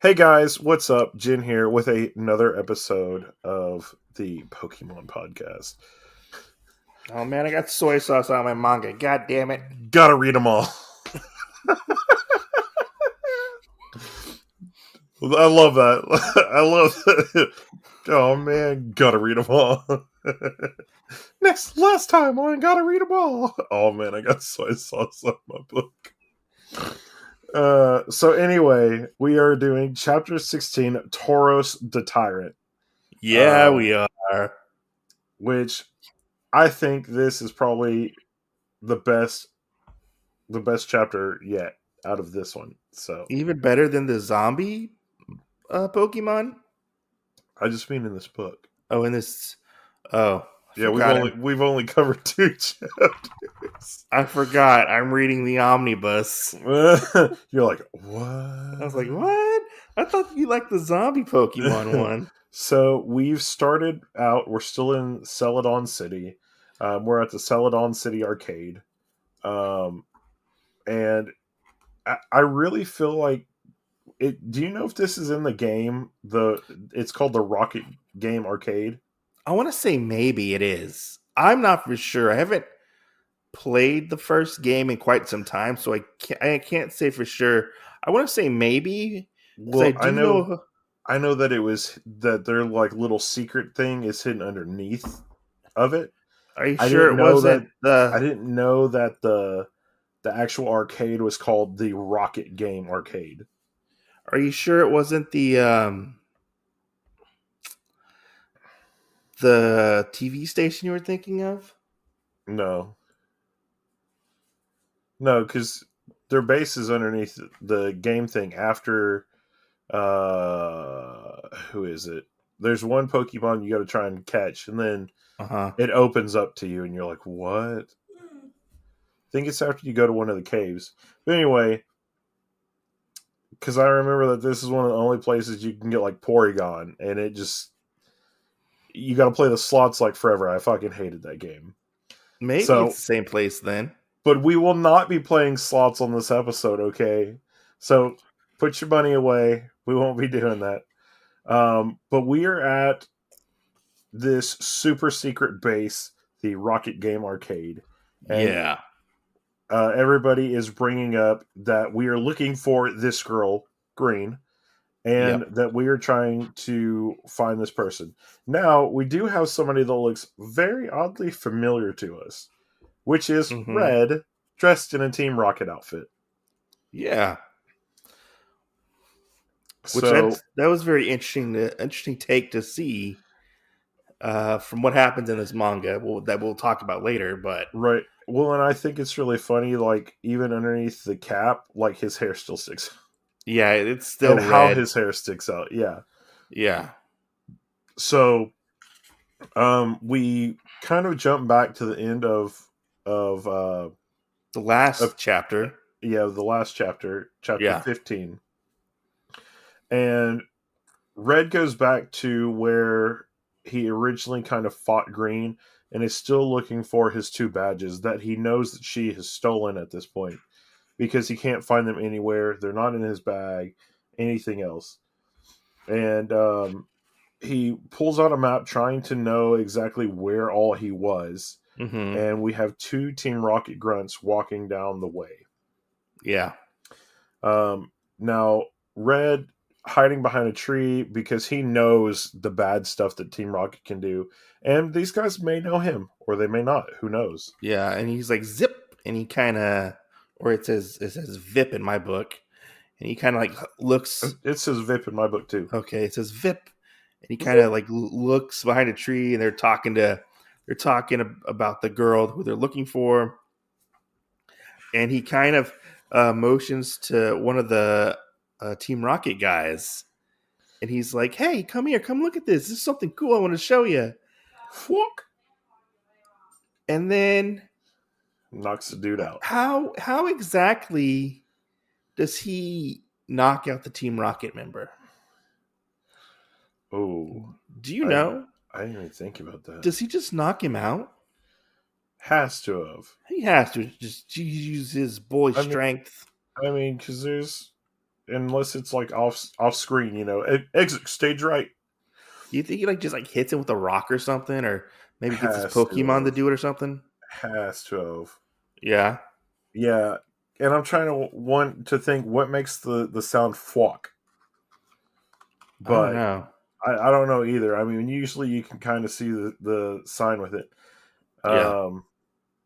Hey guys, what's up? Jin here with another episode of the Pokemon podcast. Oh man, I got soy sauce on my manga. God damn it. Gotta read them all. I love that. I love that. Oh man, gotta read them all. Last time I gotta read them all. Oh man, I got soy sauce on my book. So anyway, we are doing chapter 16, Tauros the Tyrant. Yeah, we are. Which I think this is probably the best chapter yet out of this one. So Even better than the zombie Pokemon? I just mean in this book. Oh, in this I Yeah, forgot. we've only covered 2 chapters. I forgot. I'm reading the omnibus. You're like, what? I was like, what? I thought you liked the zombie Pokemon one. So we've started out. We're still in Celadon City. We're at the Celadon City arcade, and I really feel like it. Do you know if this is in the game? It's called the Rocket Game Arcade. I want to say maybe it is. I'm not for sure. I haven't played the first game in quite some time, so I can't say for sure. I want to say maybe. Well, I know that it was that their like little secret thing is hidden underneath of it. Are you sure it wasn't I didn't know that the actual arcade was called the Rocket Game Arcade. Are you sure it wasn't the TV station you were thinking of? No, because their base is underneath the game thing. After, who is it? There's one Pokemon you got to try and catch, and then it opens up to you, and you're like, "What?" I think it's after you go to one of the caves. But anyway, because I remember that this is one of the only places you can get like Porygon, and it just you got to play the slots like forever. I fucking hated that game. Maybe it's the same place then. But we will not be playing slots on this episode, okay? So put your money away. We won't be doing that. But we are at this super secret base, the Rocket Game Arcade. And everybody is bringing up that we are looking for this girl, Green, and that we are trying to find this person. Now, we do have somebody that looks very oddly familiar to us, which is Red, dressed in a Team Rocket outfit. Yeah. That was very interesting take to see from what happens in this manga that we'll talk about later. But right. Well, and I think it's really funny, like, even underneath the cap, like, his hair still sticks out. Yeah, it's still and red. How his hair sticks out. Yeah. Yeah. So, we kind of jump back to the end of the last chapter. Yeah, the last chapter 15. And Red goes back to where he originally kind of fought Green and is still looking for his 2 badges that he knows that she has stolen at this point because he can't find them anywhere. They're not in his bag, anything else. And he pulls out a map trying to know exactly where all he was. And we have 2 Team Rocket grunts walking down the way. Yeah. Now, Red hiding behind a tree because he knows the bad stuff that Team Rocket can do. And these guys may know him, or they may not. Who knows? Yeah, and he's like, zip! And he kind of, or it says Vip in my book. And he kind of like looks. It says Vip in my book, too. Okay, it says Vip. And he kind of like looks behind a tree, and they're talking about the girl who they're looking for. And he kind of motions to one of the Team Rocket guys. And he's like, hey, come here. Come look at this. This is something cool I want to show you. Fuck. And then knocks the dude out. How exactly does he knock out the Team Rocket member? Oh. Do you know? I didn't even think about that. Does he just knock him out? Has to have. He has to just use his boy strength. I mean, because there's unless it's like off screen. Exit stage right. Do you think he like just like hits him with a rock or something, or maybe gets his Has to Pokemon to have. do it or something? Has to have. Yeah. Yeah, and I'm trying to want to think what makes the sound flock, I don't but know. I don't know either. I mean, usually you can kind of see the sign with it. Yeah. Um,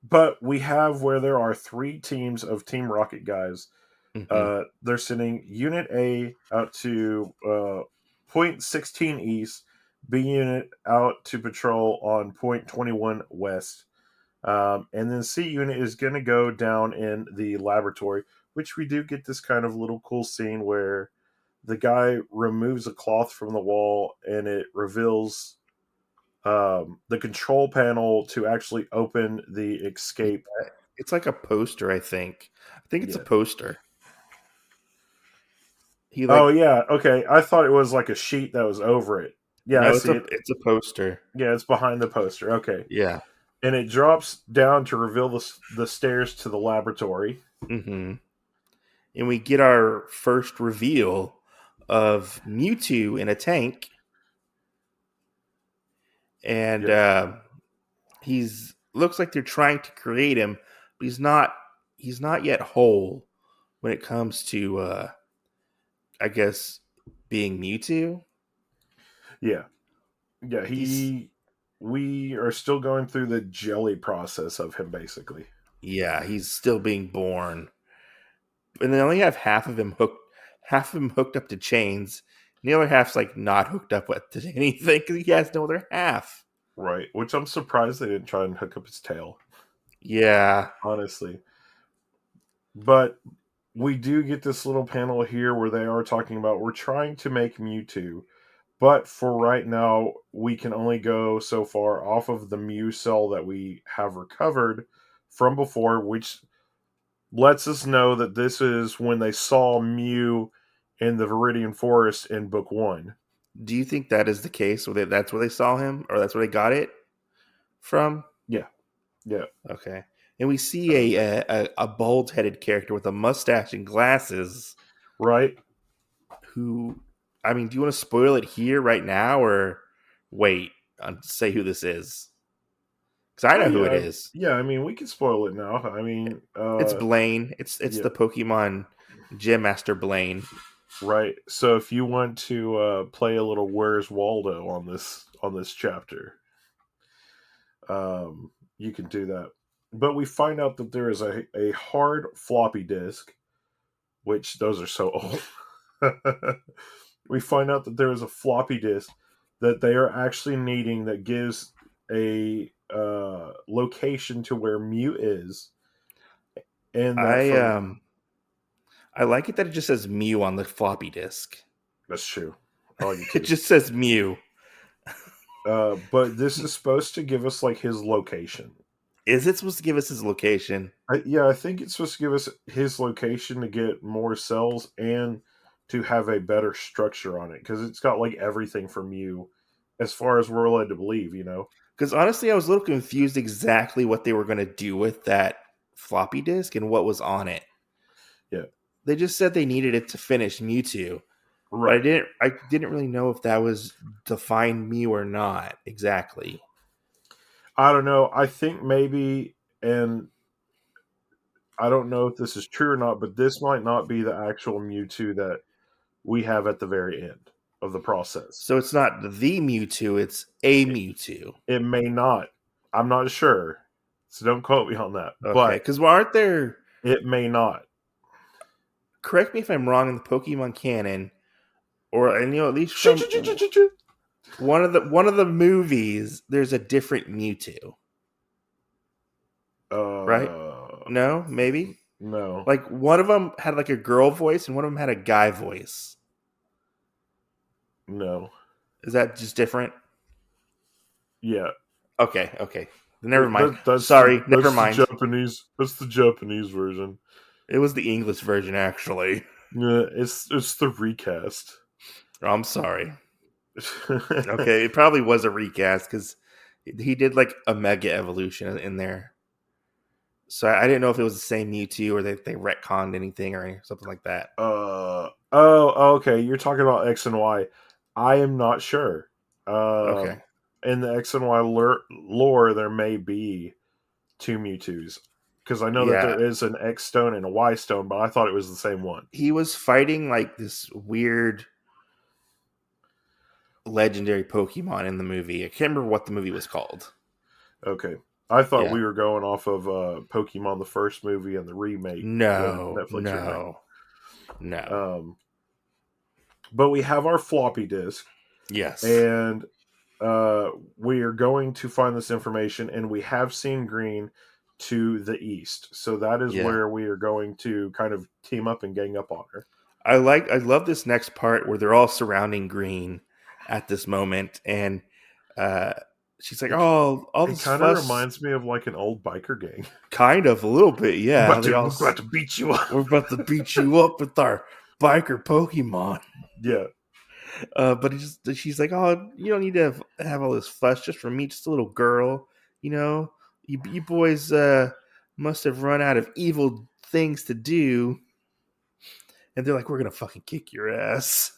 but we have where there are three teams of Team Rocket guys. Hmm. They're sending Unit A out to point 16 east, B Unit out to patrol on point 21 west. And then C Unit is going to go down in the laboratory, which we do get this kind of little cool scene where the guy removes a cloth from the wall and it reveals the control panel to actually open the escape. It's like a poster, I think. I think it's a Yeah. poster. He Oh like yeah. Okay. I thought it was like a sheet that was over it. Yeah, I no, see it. it's a poster. Yeah, it's behind the poster. Okay. Yeah. And it drops down to reveal the stairs to the laboratory. Hmm. And we get our first reveal of Mewtwo in a tank, and Yeah. he's looks like they're trying to create him, but he's not yet whole when it comes to I guess being Mewtwo. Yeah. Yeah. He's We are still going through the jelly process of him, basically. Yeah, he's still being born, and they only have half of him hooked up to chains, and the other half's like not hooked up with to anything because he has no other half. Right. Which I'm surprised they didn't try and hook up his tail, Yeah, honestly. But we do get this little panel here where they are talking about we're trying to make Mewtwo, but for right now, we can only go so far off of the Mew cell that we have recovered from before, which lets us know that this is when they saw Mew in the Viridian Forest in Book 1. do you think that is the case? That's where they saw him, or that's where they got it from? Yeah, yeah. Okay, and we see a bald headed character with a mustache and glasses. Right? Who, I mean, do you want to spoil it here right now, or wait say who this is? Because I Oh, know who it yeah. is. Yeah, I mean, we can spoil it now. I mean, It's Blaine. It's yeah. the Pokemon Gym Master Blaine. Right. So if you want to play a little Where's Waldo on this chapter, you can do that. But we find out that there is a hard floppy disk, which those are so old. We find out that there is a floppy disk that they are actually needing that gives a location to where Mew is, and that I from um I like it that it just says Mew on the floppy disk. that's true. I like it It too. just says Mew. But this is supposed to give us like his location. Is it supposed to give us his location? Yeah, I think it's supposed to give us his location to get more cells and to have a better structure on it because it's got like everything from you, as far as we're led to believe. Because honestly, I was a little confused exactly what they were going to do with that floppy disk and what was on it. Yeah, They just said they needed it to finish Mewtwo, but right. I didn't really know if that was to find Mew or not exactly. I don't know. I think maybe, and I don't know if this is true or not, but this might not be the actual Mewtwo that we have at the very end of the process. So it's not the Mewtwo, it's a Mewtwo. It may not. I'm not sure, so don't quote me on that. Okay, But because aren't there? it may not. Correct me if I'm wrong in the Pokemon canon, or and at least from one of the movies, there's a different Mewtwo, right? Uh, No, maybe no, like one of them had like a girl voice and one of them had a guy voice. no. Is that just different? Yeah, Okay. Never mind. that's Sorry, never that's the mind. Japanese. That's the Japanese version. It was the English version, actually. Yeah, it's the recast. I'm sorry. Okay, it probably was a recast because he did like a mega evolution in there. So I didn't know if it was the same Mewtwo or they retconned anything or something like that. Okay. You're talking about X and Y. I am not sure. Okay. In the X and Y lore, there may be two Mewtwo's because I know that Yeah. there is an X stone and a Y stone, but I thought it was the same one. He was fighting like this weird legendary Pokemon in the movie. I can't remember what the movie was called. Okay. I thought Yeah. we were going off of Pokemon, the first movie, and the remake, the No, Netflix remake. no, no. Um, but we have our floppy disk, Yes. and we are going to find this information, and we have seen Green to the east. So that is Yeah. where we are going to kind of team up and gang up on her. I love this next part where they're all surrounding Green at this moment, and uh, she's like, It, "Oh, all it this kind of fuss." reminds me of like an old biker gang. Kind of a little bit, yeah. They all We're about to beat you up. we're about to beat you up with our biker Pokemon. Yeah. But she's like, "Oh, you don't need to have all this fuss just for me, just a little girl. You know, you boys must have run out of evil things to do." And they're like, "We're gonna fucking kick your ass."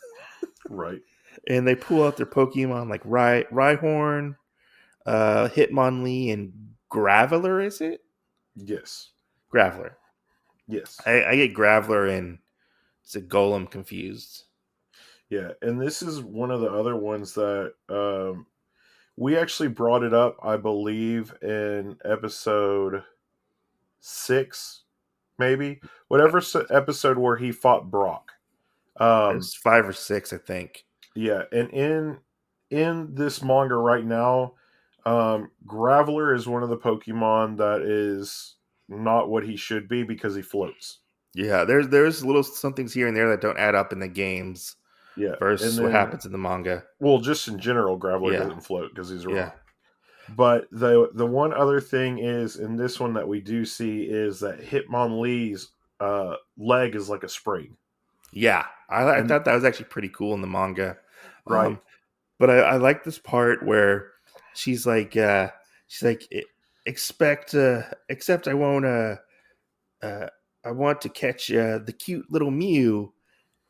Right. And they pull out their Pokemon like Rhyhorn, Hitmonlee, and Graveler. Is it Yes. Graveler? Yes. I get Graveler and is it Golem confused. Yeah, and this is one of the other ones that we actually brought it up, I believe, in episode 6, maybe whatever episode where he fought Brock. There's 5 or 6, I think. Yeah, and in this manga right now, Graveler is one of the Pokemon that is not what he should be because he floats. Yeah, there's little somethings here and there that don't add up in the games Yeah, and versus what then happens in the manga. well, just in general, Graveler Yeah, doesn't float because he's a yeah, rock. But the one other thing is in this one that we do see is that Hitmonlee's leg is like a spring, yeah. I and thought that was actually pretty cool in the manga. right, But I like this part where she's like, expect, except I won't, uh, I want to catch the cute little Mew,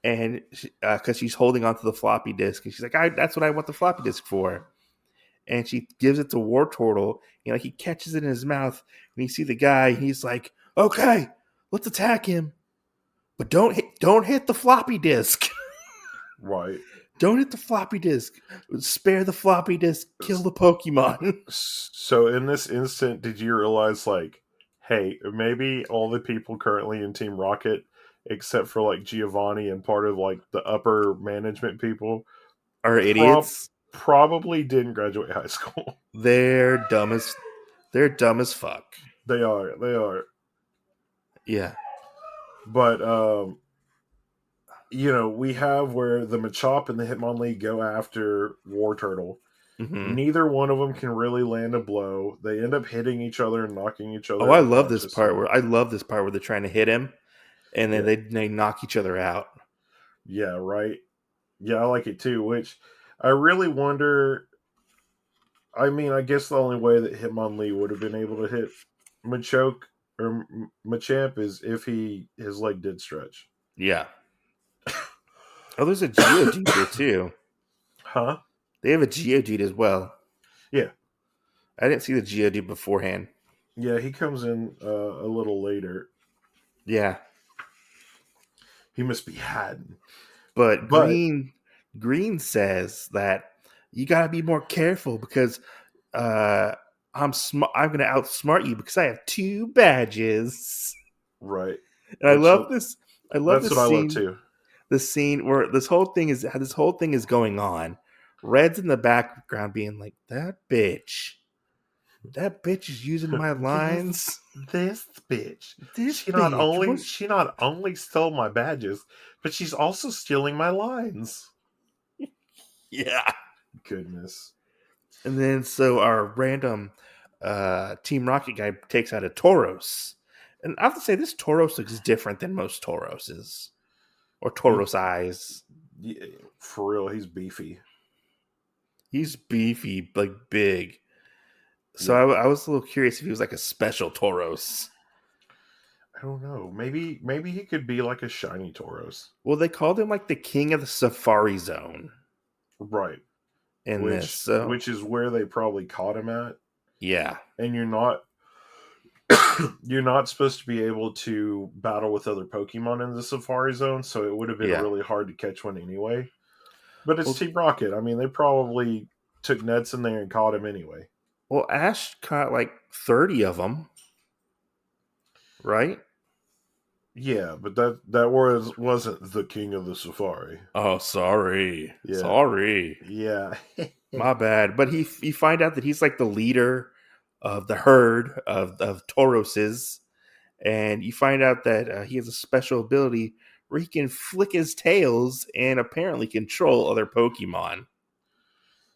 and because she's holding onto the floppy disk, and she's like, that's what I want the floppy disk for. And she gives it to War Turtle, and like he catches it in his mouth, and you see the guy, and he's like, okay, let's attack him, but don't hit the floppy disk. right. Don't hit the floppy disk. Spare the floppy disk. Kill the Pokemon. So in this instant, did you realize like, hey, maybe all the people currently in Team Rocket, except for like Giovanni and part of like the upper management people, Are prob- idiots. probably didn't graduate high school. They're dumb as fuck. They are. They are. Yeah. But you know, we have where the Machop and the Hitmonlee go after War Turtle. Mm-hmm. Neither one of them can really land a blow. They end up hitting each other and knocking each other. Oh, I love this part where they're trying to hit him, and then they knock each other out. Yeah, right. Yeah, I like it too. Which I really wonder. I mean, I guess the only way that Hitmonlee would have been able to hit Machoke or Machamp is if his leg did stretch. Yeah. Oh, there's a Geodude here too. Huh? They have a Geodude as well. Yeah. I didn't see the Geodude beforehand. Yeah, he comes in a little later. Yeah. He must be hiding. But Green says that you gotta be more careful because I'm gonna outsmart you because I have 2 badges. Right. And I love this. I love That's this what scene. I love too. The scene where this whole thing is going on. Red's in the background being like, that bitch is using my lines. This bitch. She bitch. not only stole my badges, but she's also stealing my lines. Yeah. Goodness. And then so our random Team Rocket guy takes out a Tauros. And I have to say, this Tauros looks different than most Tauroses. Or Tauros eyes. Yeah, for real, he's beefy. He's beefy, like big. So yeah. I was a little curious if he was like a special Tauros. I don't know. Maybe he could be like a shiny Tauros. Well, they called him like the king of the Safari Zone Right. in this. So Which is where they probably caught him at. yeah, And you're not supposed to be able to battle with other Pokemon in the Safari Zone, so it would have been yeah. really hard to catch one anyway. But it's Well, Team Rocket. I mean, they probably took nets in there and caught him anyway. well, Ash caught like 30 of them, right? Yeah, but wasn't the king of the safari. Oh, sorry, Yeah, sorry, yeah, my bad. But you find out that he's like the leader of the herd of Tauroses, and you find out that he has a special ability where he can flick his tails and apparently control other Pokemon.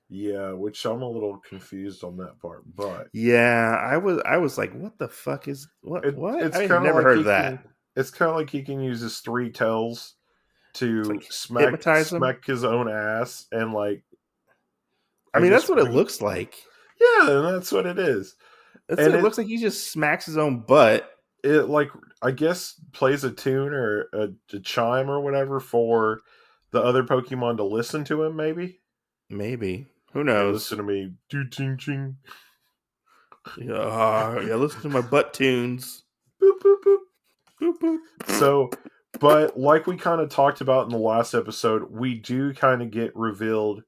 yeah. Which I'm a little confused on that part, but Yeah, I was like, what the fuck is what? it's I've kind of never like heard he of that. can. It's kind of like he can use his three tails It's to like hypnotize him. smack his own ass, and like I I mean, guess that's what it looks like. yeah, and that's what it is. That's what And it looks like. He just smacks his own butt. it like I guess plays a tune or a chime or whatever for the other Pokemon to listen to him. Maybe Maybe. Who hey, knows? listen to me, do ching ching, Yeah, listen to my butt tunes. boop boop boop. Boop, boop. So, but like we kind of talked about in the last episode, we do kind of get revealed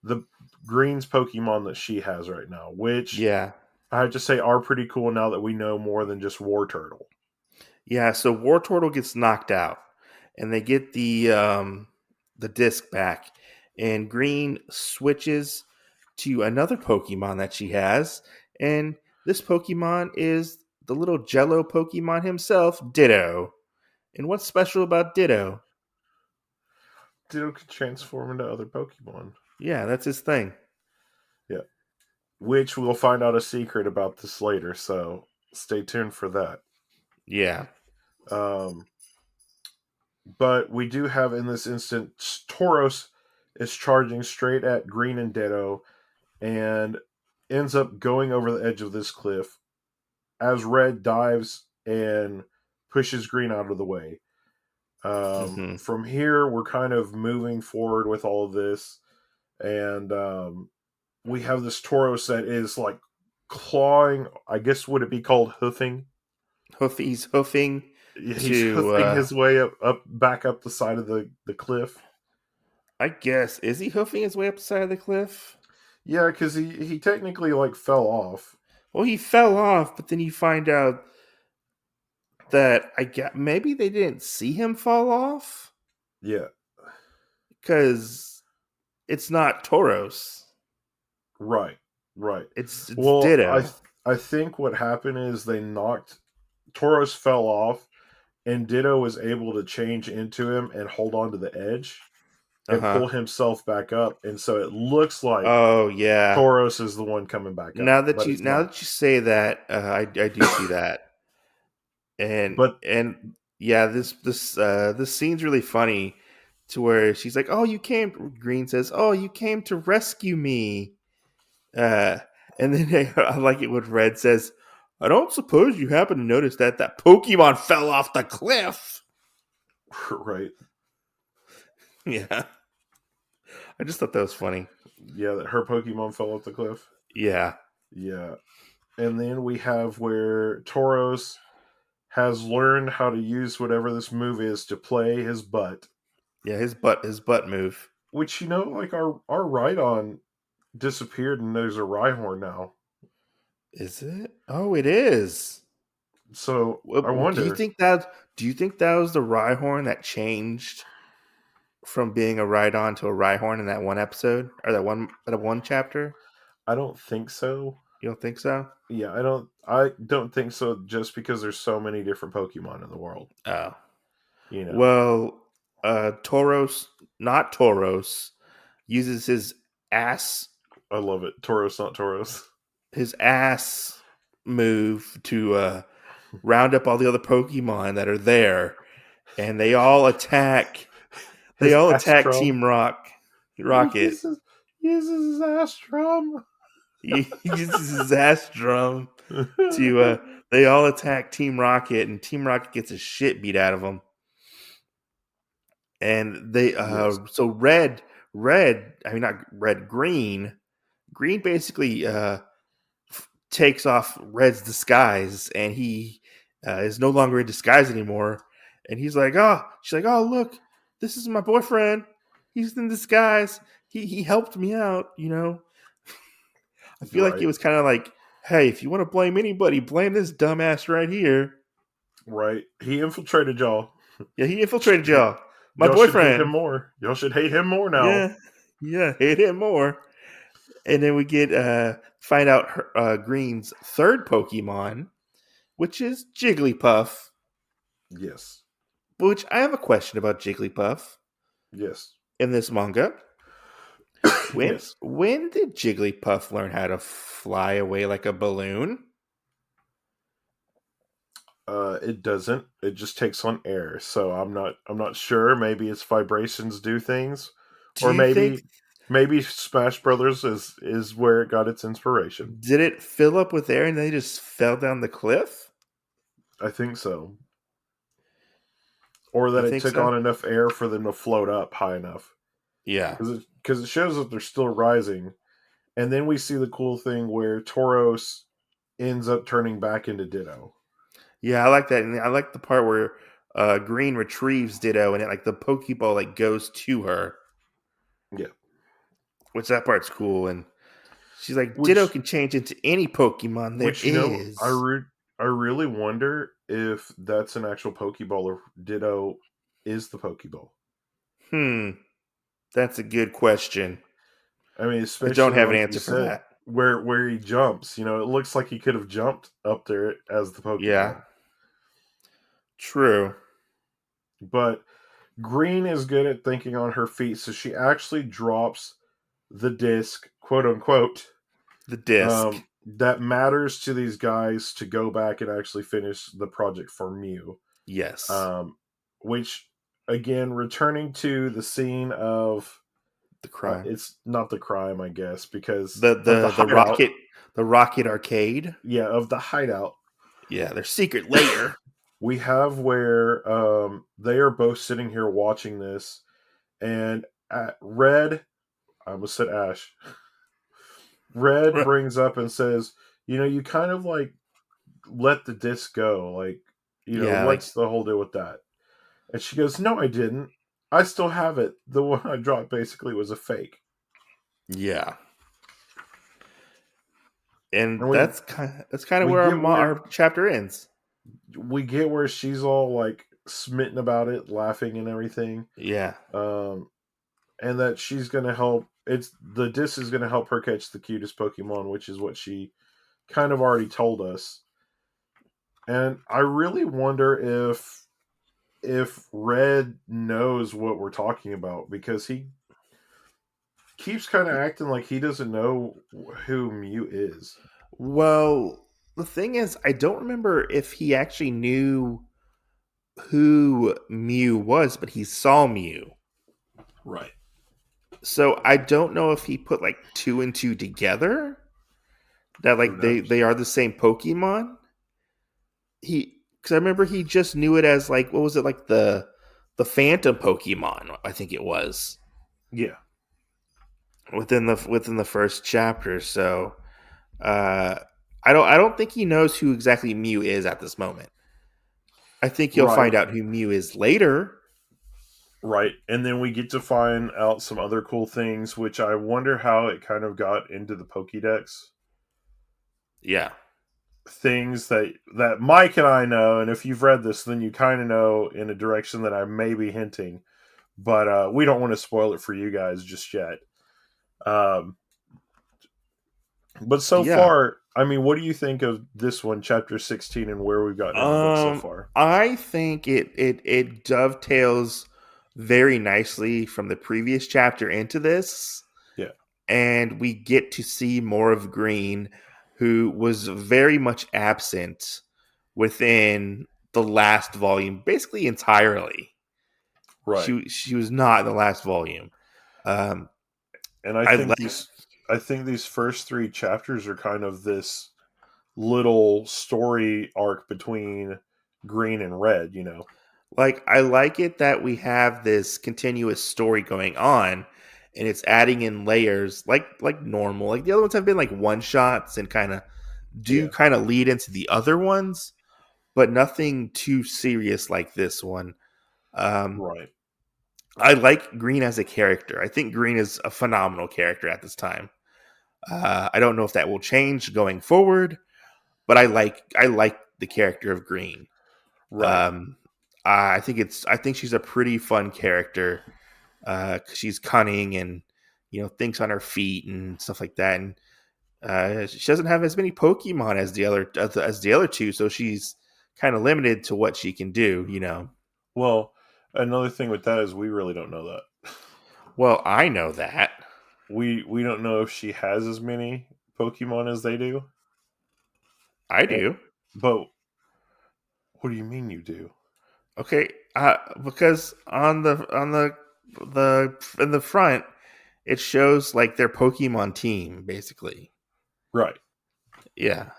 the Green's Pokemon that she has right now, which Yeah. I have to say are pretty cool now that we know more than just War Turtle. Yeah, so War Turtle gets knocked out and they get the disc back. And Green switches to another Pokemon that she has. And this Pokemon is the little Jello Pokemon himself, Ditto. And what's special about Ditto? Ditto can transform into other Pokemon. Yeah, that's his thing. Yeah. Which we'll find out a secret about this later, so stay tuned for that. Yeah. Um, but we do have in this instance, Tauros is charging straight at Green and Ditto and ends up going over the edge of this cliff as Red dives and pushes Green out of the way. Mm-hmm. From here, we're kind of moving forward with all of this, and we have this Tauros that is like clawing. I guess would it be called hoofing? He's hoofing He's to hoofing his way back up the side of the cliff. I guess, is he hoofing his way up the side of the cliff? Yeah, because he technically like fell off. Well, he fell off, but then you find out that I get maybe they didn't see him fall off Yeah, because it's not Tauros. right. It's Well, Ditto. I think what happened is they knocked Tauros fell off, and Ditto was able to change into him and hold on to the edge and pull himself back up, and so it looks like Oh yeah. Tauros is the one coming back up. Now that but you it's now not. that you say that, I do see that. And But yeah, this scene's really funny to where she's like, "Oh, you came." Green says, "Oh, you came to rescue me." Uh, and then I like it when Red says, "I don't suppose you happen to notice that Pokemon fell off the cliff." right, Yeah, I just thought that was funny. yeah, that her Pokemon fell off the cliff. Yeah, Yeah, and then we have where Tauros has learned how to use whatever this move is to play his butt. yeah, his butt move. Which like our Rhydon disappeared and there's a Rhyhorn now. Is it? Oh, it is. So I Do you wonder. think that was the Rhyhorn that changed from being a Rhydon to a Rhyhorn in that one episode or that one chapter? I don't think so. You don't think so? Yeah, I don't think so. Just because there's so many different Pokemon in the world. Oh, You know. well, Tauros, not Tauros, uses ass I love it. Tauros, not Tauros. his ass move to round up all the other Pokemon that are there, and they all attack. They His all attack Astrum. Team Rocket. Uses his ass drum. He uses his ass drum to they all attack Team Rocket, and Team Rocket gets a shit beat out of them. And they Yes. so green basically takes off Red's disguise, and he is no longer in disguise anymore. And she's like, oh look, this is my boyfriend. He's in disguise. He helped me out. I feel like it Right. was kind of like, hey, if you want to blame anybody, blame this dumbass right here. Right. He infiltrated y'all. Yeah, he infiltrated y'all. My Y'all should hate him boyfriend. more. Y'all should hate him more now. Yeah, yeah, hate him more. And then we get find out Green's third Pokemon, which is Jigglypuff. Yes. Which I have a question about Jigglypuff Yes. in this manga. When Yes. when did Jigglypuff learn how to fly away like a balloon? It doesn't. It just takes on air. So I'm not sure. Maybe its vibrations do things. Do Or you think maybe Smash Brothers is where it got its inspiration. did it fill up with air and they just fell down the cliff? I think so. Or You that it think took so? on enough air for them to float up high enough. Yeah. Because it shows that they're still rising. And then we see the cool thing where Tauros ends up turning back into Ditto. Yeah, I like that. And I like the part where Green retrieves Ditto and the Pokeball goes to her. Yeah. Which that part's cool. And she's like, Ditto Which can change into any Pokemon there which is. I really wonder if that's an actual Pokeball or Ditto is the Pokeball. That's a good question. I mean, I don't especially have an like you answer for said, that. where he jumps. It looks like he could have jumped up there as the Yeah, Pokeball. true. But Green is good at thinking on her feet, so she actually drops the disc, quote unquote, The disc. that matters to these guys to go back and actually finish the project for Mew. Yes. Um, which, again, returning to the scene of The crime. it's not the crime, I guess, because The of the the the hideout. rocket arcade. Yeah, of the hideout. Yeah, their secret lair. We have where they are both sitting here watching this, and Red, I almost said Ash. Red brings up and says, you kind of like let the disc go. Like, Yeah, what's the whole deal with that? And she goes, no, I didn't. I still have it. The one I dropped basically was a fake. yeah. And And that's kind of we where get where our chapter ends. she's all like smitten about it, laughing and everything. Yeah. And that she's gonna help. It's the disc is gonna help her catch the cutest Pokemon, which is what she kind of already told us. And I really wonder if Red knows what we're talking about, because he keeps kind of acting like he doesn't know who Mew is. Well, the thing is, I don't remember if he actually knew who Mew was, but he saw Mew. Right. So I don't know if he put two and two together that Who knows? they are the same Pokemon. Because I remember he just knew it as what was it, the Phantom Pokemon, I think it was Yeah. within the first chapter. So uh, I don't think he knows who exactly Mew is at this moment. I think you'll Right. find out who Mew is later. Right. And then we get to find out some other cool things, which I wonder how it kind of got into the Pokédex. Yeah. Things that Mike and I know, and if you've read this, then you kind of know in a direction that I may be hinting, but we don't want to spoil it for you guys just yet. But so Yeah. far, I mean, what do you think of this one, chapter 16, and where we've gotten in the book so far? I think it dovetails very nicely from the previous chapter into this. Yeah. And we get to see more of Green, who was very much absent within the last volume, basically entirely. Right. She was not in the last volume. And I like I think these first three chapters are kind of this little story arc between green and red, you know. Like, I like it that we have this continuous story going on, and it's adding in layers like normal. Like the other ones have been like one shots and Yeah. kind of lead into the other ones, but nothing too serious like this one. Um, Right. I like Green as a character. I think Green is a phenomenal character at this time. I don't know if that will change going forward, but I like the character of Green. Right. Um, I think she's a pretty fun character. 'Cause she's cunning and thinks on her feet and stuff like that. And she doesn't have as many Pokemon as the other two, so she's kind of limited to what she can do. Well, another thing with that is we really don't know that. Well, I know that. We don't know if she has as many Pokemon as they do. I And, do. but what do you mean you do? Okay, because on the in the front it shows like their Pokemon team basically. Right. Yeah,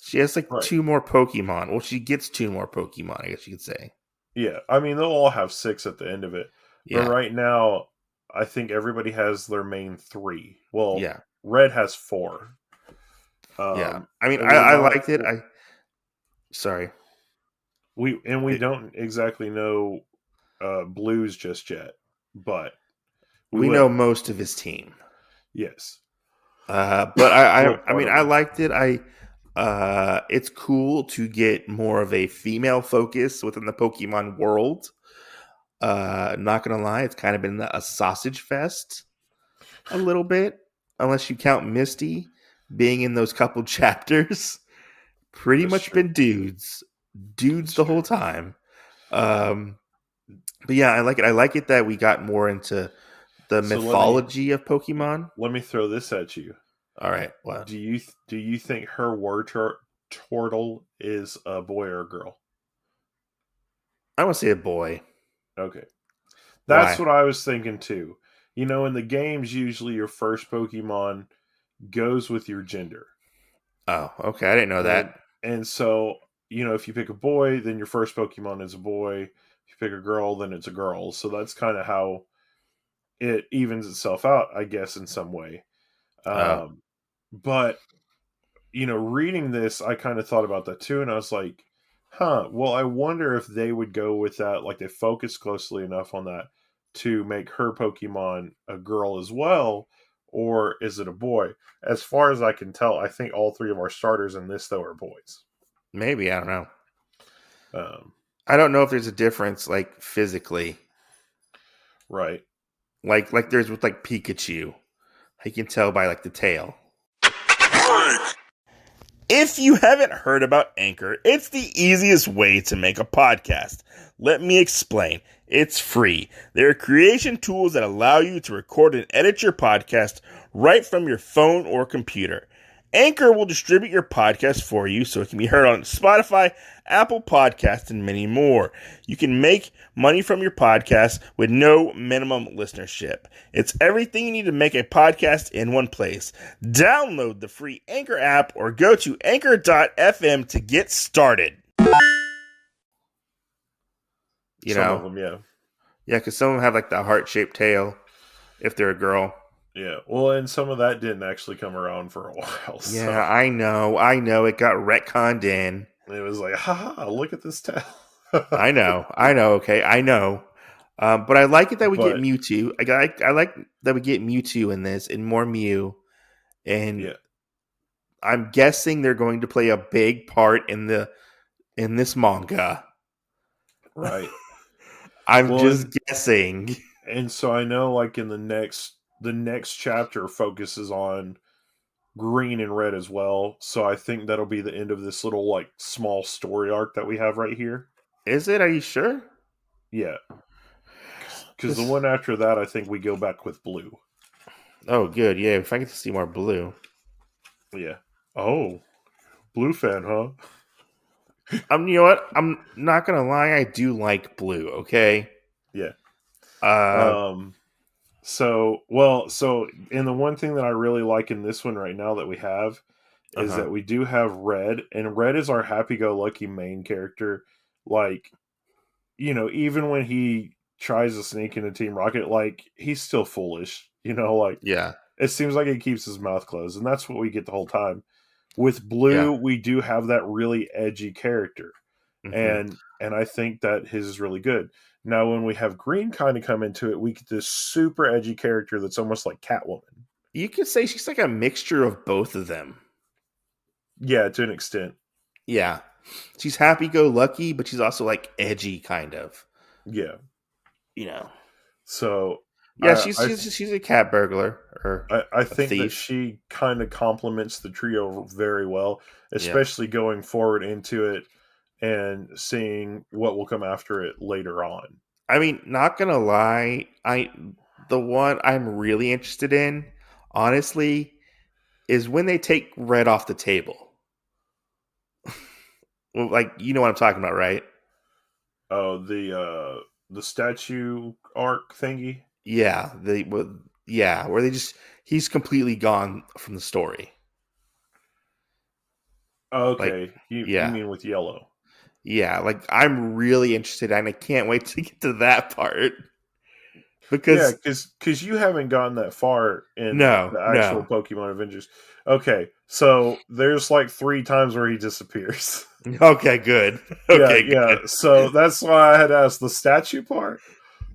she has like Right. two more Pokemon. Well, she gets two more Pokemon, I guess you could say. Yeah. I mean, they'll all have 6 at the end of it. But Yeah, right now, I think everybody has their main 3. Well, yeah, Red has 4. yeah. I mean, And we're I not liked it. Sorry. we don't exactly know Blues just yet, but we We know will. most of his team. Yes. But Well, I part mean, of I them. liked it. It's cool to get more of a female focus within the Pokemon world. Not gonna lie, it's kind of been a sausage fest a little bit, unless you count Misty being in those couple chapters. Pretty That's much true. been dudes That's the whole true. time. Um, but yeah, I like it. I like it that we got more into the So let me mythology of Pokemon. throw this at you. All right, what? Do you think her turtle is a boy or a girl? I want to say a boy. Okay. That's Why? what I was thinking too. You know, in the games, usually your first Pokemon goes with your gender. Oh, okay. I didn't know And that. so, you know, if you pick a boy, then your first Pokemon is a boy. If you pick a girl, then it's a girl. So that's kind of how it evens itself out, I guess, in some way. Oh, Um, but you know, reading this, I kind of thought about that too, and I was like, huh, well, I wonder if they would go with that, like they focus closely enough on that to make her Pokemon a girl as well, or is it a boy? As far as I can tell, I think all 3 of our starters in this, though, are boys. maybe I don't know. Um, I don't know if there's a difference, like physically, right. like there's with like Pikachu. I can tell by like the tail. If you haven't heard about Anchor, it's the easiest way to make a podcast. Let me explain. It's free. There are creation tools that allow you to record and edit your podcast right from your phone or computer. Anchor will distribute your podcast for you so it can be heard on Spotify, Apple Podcasts, and many more. You can make money from your podcast with no minimum listenership. It's everything you need to make a podcast in one place. Download the free Anchor app or go to anchor.fm to get started. You Some of know? them, yeah. Yeah, because some of them have like the heart-shaped tail if they're a girl. Yeah. Well, and some of that didn't actually come around for a while. Yeah, So I know. It got retconned in. it was like, haha, look at this tail. I know. Okay, I know. But I like it that we get But Mewtwo. I like that we get Mewtwo in this and more Mew. And yeah, I'm guessing they're going to play a big part in this manga. right. I'm Well, just guessing. and so I know, like in the next chapter focuses on green and red as well. So I think that'll be the end of this little like small story arc that we have right here. Is it? Are you sure? Yeah, because the This. one after that, I think we go back with blue. Oh, good. Yeah, if I get to see more blue. Yeah. Oh, blue fan, huh? You know what? I'm not gonna lie. I do like blue. Okay. Yeah. Uh, So, and the one thing that I really like in this one right now that we have is that we do have Red, and Red is our happy-go-lucky main character. Like, even when he tries to sneak into Team Rocket, like, he's still foolish. Like, Yeah. it seems like he keeps his mouth closed, and that's what we get the whole time. With Yeah. Blue, we do have that really edgy character, Mm-hmm. and I think that his is really good. Now, when we have Green kind of come into it, we get this super edgy character that's almost like Catwoman. You could say she's like a mixture of both of them. Yeah, to an extent. Yeah. She's happy-go-lucky, but she's also like edgy, kind of. Yeah. You know. So Yeah, I she's I she's she's a cat burglar or I a think that thief. she kind of complements the trio very well, Yeah. especially going forward into it and seeing what will come after it later on. I mean, not gonna lie, the one I'm really interested in, honestly, is when they take Red off the table. Well, like you know what I'm talking about, right? Oh, the statue arc thingy. Yeah, where they just he's completely gone from the story. Like, Okay, you yeah, mean with yellow? yeah, like I'm really interested, and I can't wait to get to that part Yeah, because because you haven't gotten that far in no, the actual no, Pokemon Avengers. Okay, so there's like 3 times where he disappears. okay, good, Yeah, okay, yeah. good. So that's why I had asked the statue part.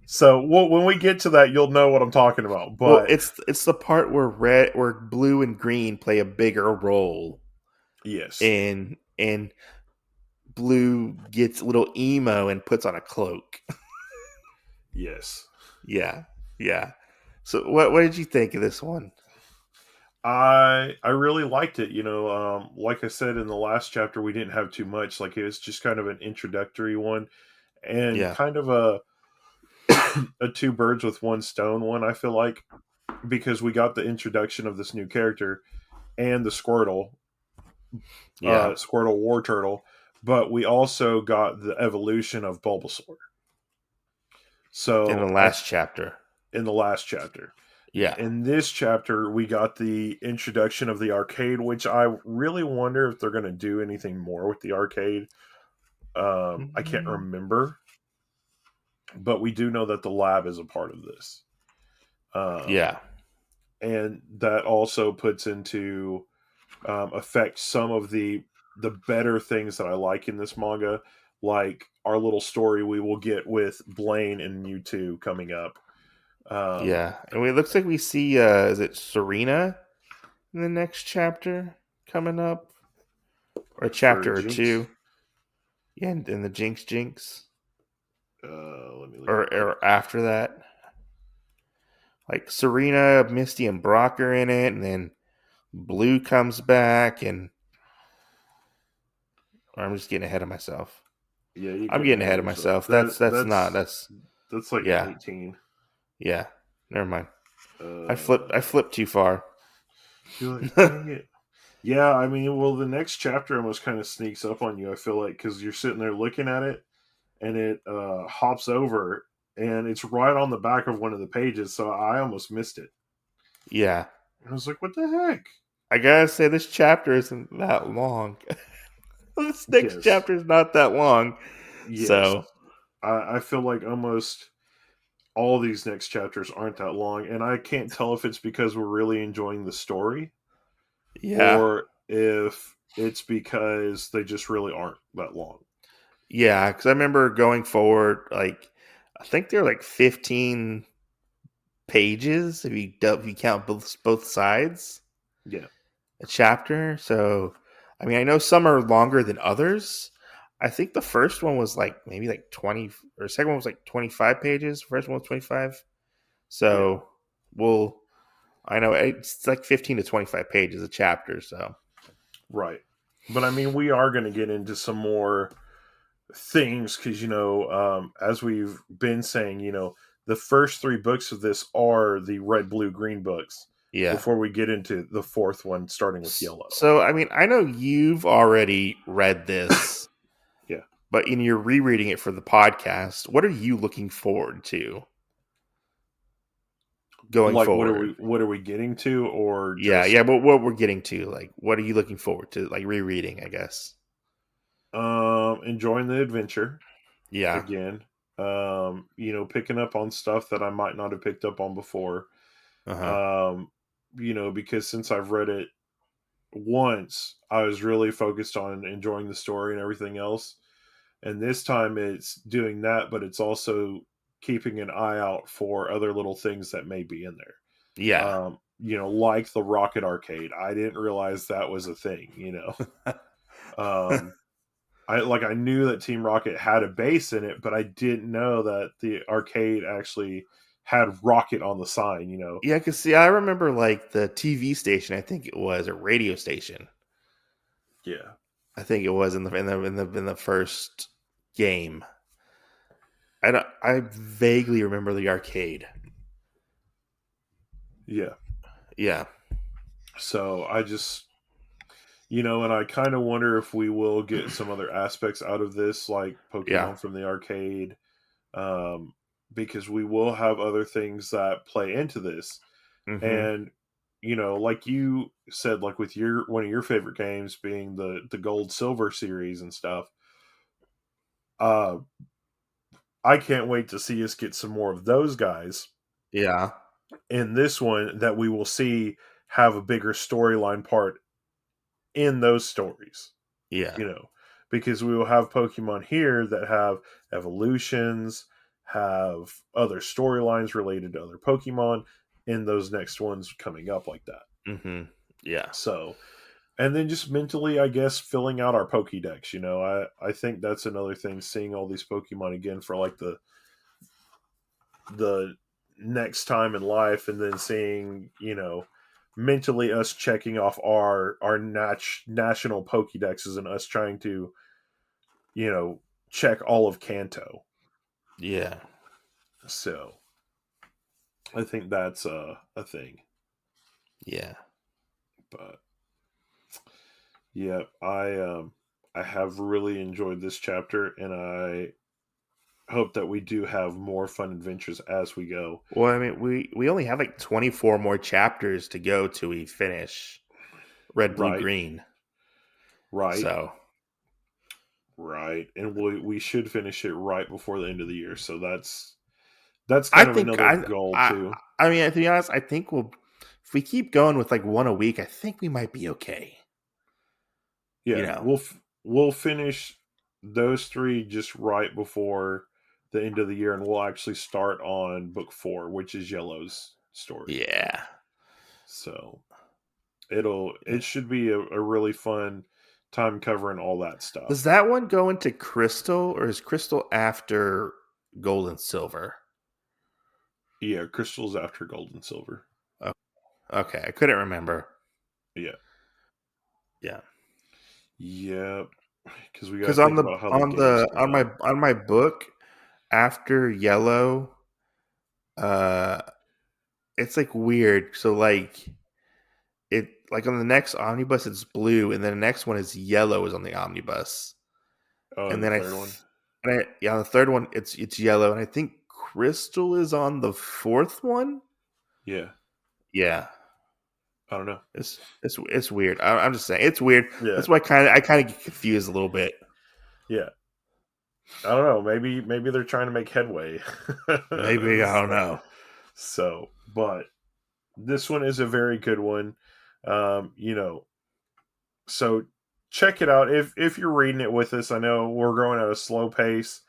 So when we get to that, you'll know what I'm talking about. Well, But it's the part where blue and green play a bigger role, yes, and blue gets a little emo and puts on a cloak. yes. Yeah, yeah. So what did you think of this one? I really liked it. Like I said in the last chapter, we didn't have too much. Like it was just kind of an introductory one, and Yeah, kind of a two birds with one stone one. I feel like because we got the introduction of this new character and the yeah. Squirtle War Turtle, but we also got the evolution of Bulbasaur. In the So last chapter. in the last chapter. Yeah. In this chapter, we got the introduction of the arcade, which I really wonder if they're going to do anything more with the arcade. I can't Mhm. remember, but we do know that the lab is a part of this. Um, Yeah. and that also puts into effect some of the better things that I like in this manga, like our little story we will get with Blaine and Mewtwo coming up. Um, Yeah. And it looks like we see is it Serena in the next chapter coming up? Or a for chapter or Jinx, two. Yeah, and the Jinx. let me look real quick. Or after that. Like Serena, Misty, and Brock are in it, and then Blue comes back, and I'm just getting ahead of myself. Yeah, you're I'm getting getting ahead ahead of of yourself. myself. That's not That's that's that's like yeah 18. yeah. Never mind. I Uh, flipped too far. you're like, dang it. Yeah, I mean, well, the next chapter almost kind of sneaks up on you. I feel like because you're sitting there looking at it, and it hops over, and it's right on the back of one of the pages. So I almost missed it. Yeah, I was like, "What the heck?" I gotta say this chapter isn't that long. This next Yes, chapter is not that long, yes. so I feel like almost all these next chapters aren't that long, and I can't tell if it's because we're really enjoying the story yeah, or if it's because they just really aren't that long. yeah. Because I remember going forward, like I think they're like 15 pages if you count both sides Yeah, a chapter. So I mean, I know some are longer than others. I think the first one was like maybe like 20, or second one was like 25 pages. First one was 25. yeah, So we'll I know it's like 15 to 25 pages a chapter. So right. But I mean, we are going to get into some more things because as we've been saying, the first 3 books of this are the red, blue, green books. yeah. Before we get into the fourth one, starting with yellow. So I mean, I know you've already read this, Yeah. but in your rereading it for the podcast, what are you looking forward to? going Like, forward. what are we getting to, or Yeah, just yeah. But what we're getting to, like, what are you looking forward to, like rereading? I guess. enjoying the adventure Yeah. again? Picking up on stuff that I might not have picked up on before. Uh huh. Um, because since I've read it once, I was really focused on enjoying the story and everything else. And this time it's doing that, but it's also keeping an eye out for other little things that may be in there. Yeah. Like the Rocket Arcade. I didn't realize that was a thing. Um, I knew that Team Rocket had a base in it, but I didn't know that the arcade actually had Rocket on the sign. Yeah, cause see, I remember like the TV station. I think it was a radio station. Yeah. I think it was in the first game. I vaguely remember the arcade. Yeah. Yeah. So I just and I kind of wonder if we will get some other aspects out of this, like Yeah. Pokemon from the arcade, um, because we will have other things that play into this. Mm-hmm. And like you said, like with your one of your favorite games being the Gold Silver series and stuff, uh, I can't wait to see us get some more of those guys Yeah. in this one that we will see have a bigger storyline part in those stories. Yeah. you know, because we will have Pokemon here that have evolutions, have other storylines related to other Pokemon in those next ones coming up like that. Mm-hmm. Yeah. So, and then just mentally, I guess, filling out our Pokédex. I think that's another thing. Seeing all these Pokemon again for like the next time in life, and then seeing mentally us checking off our national Pokédexes and us trying to check all of Kanto. Yeah. So I think that's a thing. Yeah. But yeah, I have really enjoyed this chapter, and I hope that we do have more fun adventures as we go. Well, I mean, we only have like 24 more chapters to go till we finish Red, Blue, Right, Green. right, So right, and we should finish it right before the end of the year. So that's I kind of think another goal too. I mean, to be honest, I think if we keep going with like one a week, I think we might be okay. You Yeah, know. we'll finish those three just right before the end of the year, and we'll actually start on book 4, which is Yellow's story. Yeah. So it should be a really fun time covering all that Does stuff. that one go into Crystal, or is Crystal after Gold and Silver? Yeah, Crystal's after Gold and Silver. Oh, okay, I couldn't remember. Yeah, Yeah, yeah, because we got to because think about how the games come out. on my book after Yellow, uh, it's like weird. So like it like on the next omnibus it's blue, and then the next one is yellow is on the omnibus, Oh, and and the then third one. yeah, on the third one it's yellow, and I think Crystal is on the fourth one. Yeah, Yeah. I don't know. It's weird. I'm just saying it's weird. Yeah, That's why I kind of get confused a little bit. yeah. I don't know. Maybe they're trying to make headway. Maybe I don't so, know. but this one is a very good one. So check it out if you're reading it with us. I know we're going at a slow pace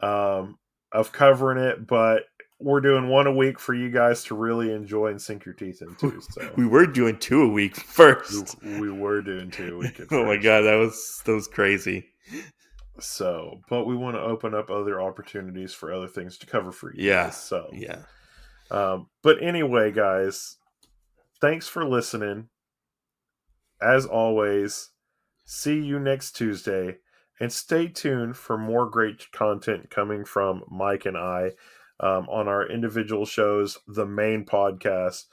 of covering it, but we're doing one a week for you guys to really enjoy and sink your teeth into. So We were doing 2 a week first. we were doing 2 a week at Oh my first. god, that was crazy. So, but we want to open up other opportunities for other things to cover for you Yeah, guys. So, yeah. but anyway, guys, thanks for listening. As always, see you next Tuesday, and stay tuned for more great content coming from Mike and I on our individual shows, the main podcast,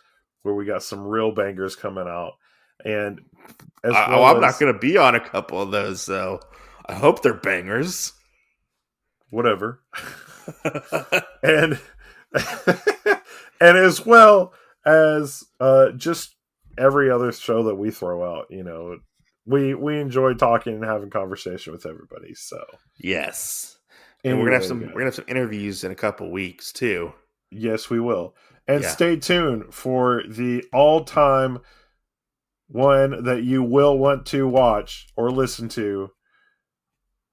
where we got some real bangers coming out, and as well I'm not as going to be on a couple of those, so I hope they're bangers. whatever. and and as well as just every other show that we throw out. We enjoy talking and having conversation with everybody. So Yes. And anyway, we're gonna have some interviews in a couple weeks too. yes, we will. And Yeah. stay tuned for the all-time one that you will want to watch or listen to,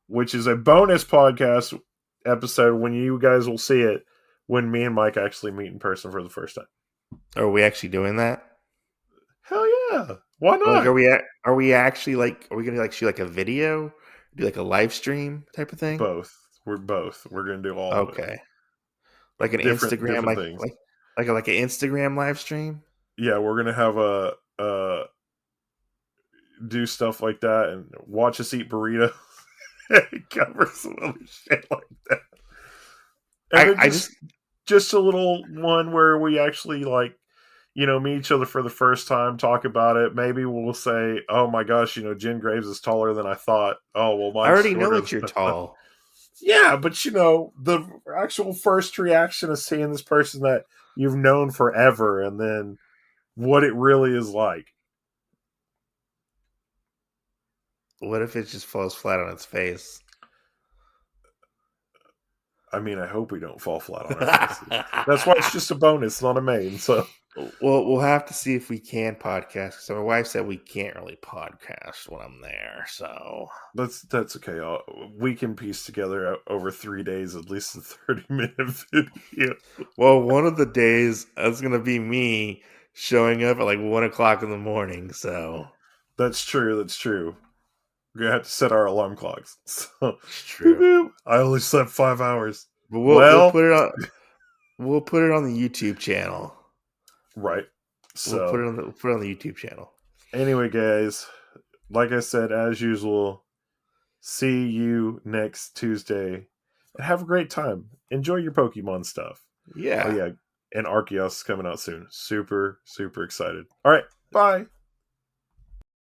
which is a bonus podcast episode when you guys will see it when me and Mike actually meet in person for the first time. Are we actually doing that? Hell yeah. Why Like, not? are we actually like, are we gonna like shoot like a video, do like a live stream type of thing? Both. We're both. We're gonna do all of it. Okay, like an Instagram, Different things. like an Instagram live stream. Yeah, we're gonna have a do stuff like that and watch us eat burritos and cover some other shit like that. And then I just just a little one where we actually meet each other for the first time, talk about it. Maybe we'll say, "Oh my gosh, Jen Graves is taller than I thought." Oh well, I mine's already know shorter. that you're tall. Yeah, but the actual first reaction is seeing this person that you've known forever, and then what it really is like. What if it just falls flat on its face? I mean, I hope we don't fall flat on our faces. That's why it's just a bonus, not a main. So, well, we'll have to see if we can podcast. So my wife said we can't really podcast when I'm there. So that's okay. We can piece together over 3 days at least a 30-minute video. Well, one of the days it's gonna be me showing up at like 1:00 in the morning. So That's true. That's true. We're gonna have to set our alarm clocks. So, it's true. I only slept 5 hours. But we'll put it on. We'll put it on the YouTube channel. Right. So We'll put it on the YouTube channel. Anyway, guys, like I said, as usual, see you next Tuesday, and have a great time. Enjoy your Pokemon stuff. Yeah. Oh yeah, and Arceus is coming out soon. Super, super excited. All right, bye.